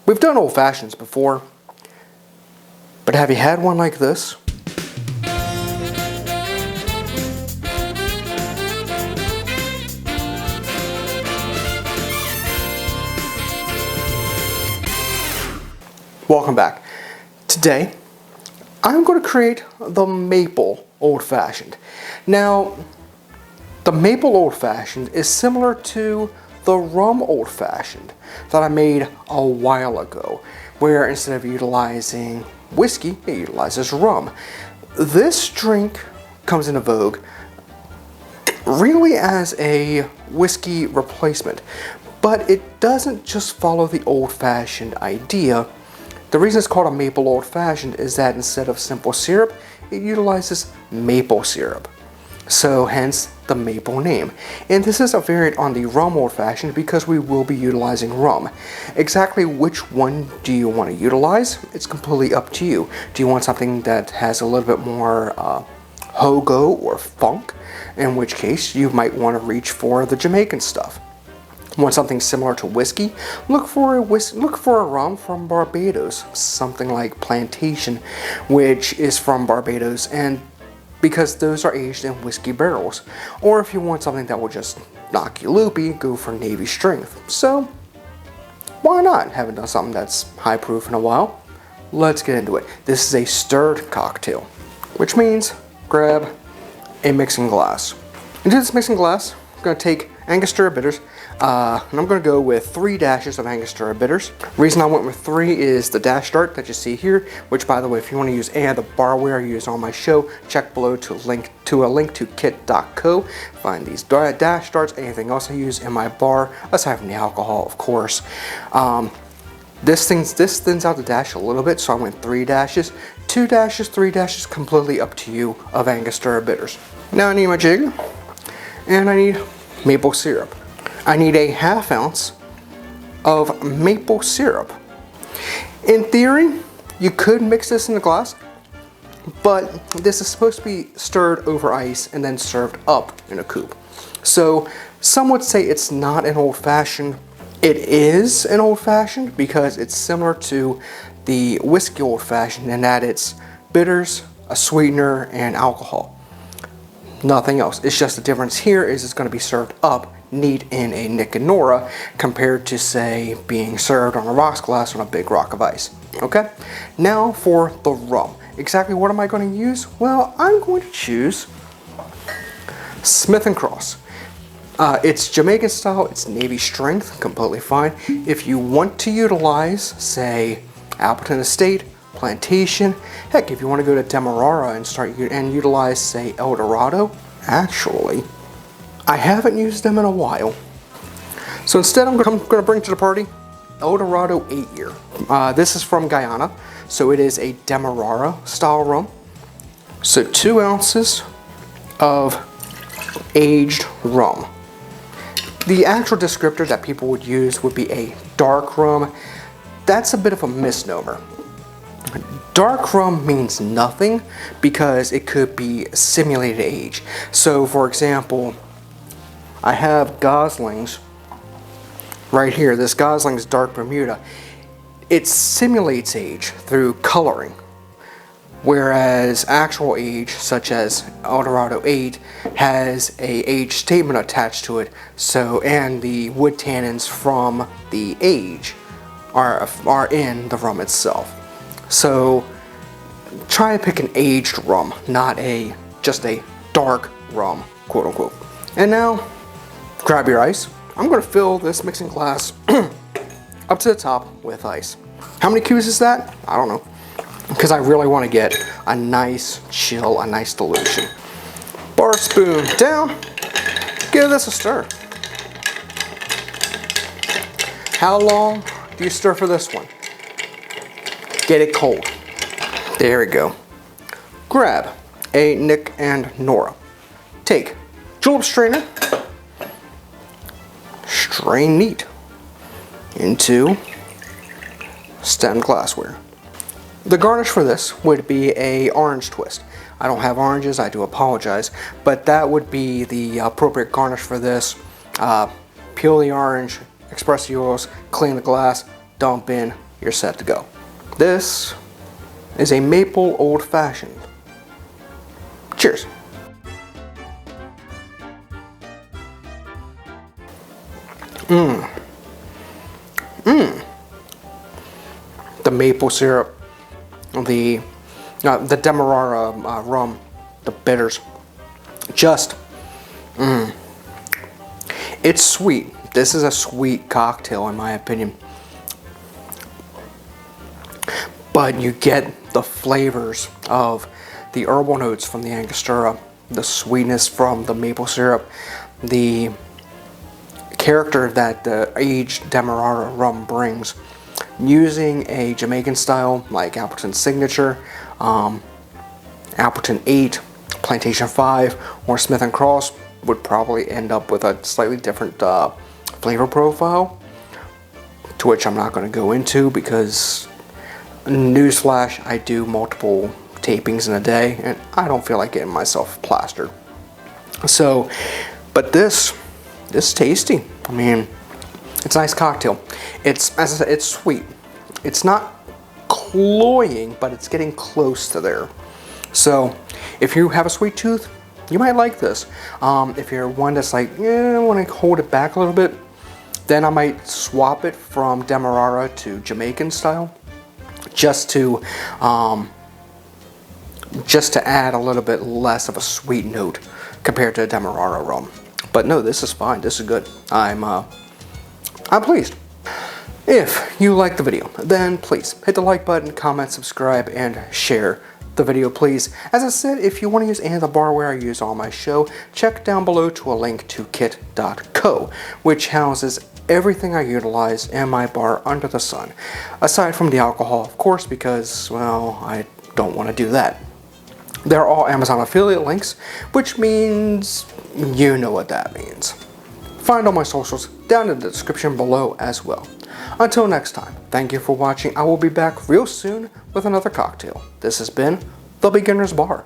We've done old fashions before, but have you had one like this? Welcome back. Today, I'm going to create the Maple Old Fashioned. Now, the Maple Old Fashioned is similar to the Rum Old Fashioned that I made a while ago, where instead of utilizing whiskey, it utilizes rum. This drink comes into vogue really as a whiskey replacement, but it doesn't just follow the old-fashioned idea. The reason it's called a Maple Old Fashioned is that instead of simple syrup, it utilizes maple syrup. So hence the maple name. And this is a variant on the Rum Old Fashioned because we will be utilizing rum. Exactly which one do you want to utilize? It's completely up to you. Do you want something that has a little bit more hogo or funk? In which case you might want to reach for the Jamaican stuff. Want something similar to whiskey? Look for a rum from Barbados, something like Plantation, which is from Barbados, and because those are aged in whiskey barrels. Or if you want something that will just knock you loopy, go for Navy Strength. So why not? Haven't done something that's high proof in a while. Let's get into it. This is a stirred cocktail, which means grab a mixing glass. Into this mixing glass, I'm going to take Angostura Bitters, and I'm going to go with 3 dashes of Angostura Bitters. The reason I went with 3 is the dash start that you see here, which by the way, if you want to use any of the barware I use on my show, check below to a link to kit.co. Find these dash starts, anything else I use in my bar, aside from the alcohol, of course. This thins out the dash a little bit, so I went 3 dashes. 2 dashes, 3 dashes, completely up to you of Angostura Bitters. Now I need my jig, and I need maple syrup. I need a 1/2 ounce of maple syrup. In theory, you could mix this in a glass, but this is supposed to be stirred over ice and then served up in a coupe. So some would say it's not an old fashioned. It is an old fashioned because it's similar to the whiskey old fashioned in that it's bitters, a sweetener, and alcohol. Nothing else. It's just the difference here is it's going to be served up neat in a Nick and Nora compared to, say, being served on a rocks glass on a big rock of ice. Okay? Now for the rum. Exactly what am I going to use? Well, I'm going to choose Smith & Cross. It's Jamaican style, it's Navy Strength, completely fine. If you want to utilize, say, Appleton Estate, Plantation, heck, if you want to go to Demerara and utilize, say, El Dorado, actually, I haven't used them in a while. So instead I'm going to bring to the party El Dorado 8-year. This is from Guyana, so it is a Demerara style rum. So 2 ounces of aged rum. The actual descriptor that people would use would be a dark rum. That's a bit of a misnomer. Dark rum means nothing because it could be simulated age. So for example, I have Gosling's right here. This Gosling's Dark Bermuda. It simulates age through coloring, whereas actual age, such as El Dorado 8, has a age statement attached to it. So, and the wood tannins from the age are in the rum itself. So try to pick an aged rum, not just a dark rum, quote unquote. And now, grab your ice. I'm going to fill this mixing glass up to the top with ice. How many cubes is that? I don't know, because I really want to get a nice chill, a nice dilution. Bar spoon down, give this a stir. How long do you stir for this one? Get it cold. There we go. Grab a Nick and Nora. Take julep strainer, strain neat into stemmed glassware. The garnish for this would be a orange twist. I don't have oranges, I do apologize, but that would be the appropriate garnish for this. Peel the orange, express the oils, clean the glass, dump in, you're set to go. This is a maple old fashioned. Cheers. The maple syrup, the Demerara rum, the bitters, just, it's sweet. This is a sweet cocktail in my opinion. But you get the flavors of the herbal notes from the Angostura, the sweetness from the maple syrup, the character that the aged Demerara rum brings. Using a Jamaican style like Appleton's Signature, Appleton 8, Plantation 5, or Smith & Cross would probably end up with a slightly different flavor profile, to which I'm not going to go into because, newsflash, I do multiple tapings in a day and I don't feel like getting myself plastered. So, but this is tasty. I mean, it's a nice cocktail. It's, as I said, it's sweet. It's not cloying, but it's getting close to there. So, if you have a sweet tooth, you might like this. If you're one that's like, I want to hold it back a little bit, then I might swap it from Demerara to Jamaican style, just to add a little bit less of a sweet note compared to Demerara rum. But no, this is fine. This is good. I'm pleased. If you like the video, then please hit the like button, comment, subscribe, and share the video, please. As I said, if you want to use any of the barware I use on my show, check down below to a link to kit.co, which houses everything I utilize in my bar under the sun. Aside from the alcohol, of course, because, well, I don't want to do that. They're all Amazon affiliate links, which means you know what that means. Find all my socials down in the description below as well. Until next time, thank you for watching. I will be back real soon with another cocktail. This has been The Beginner's Bar.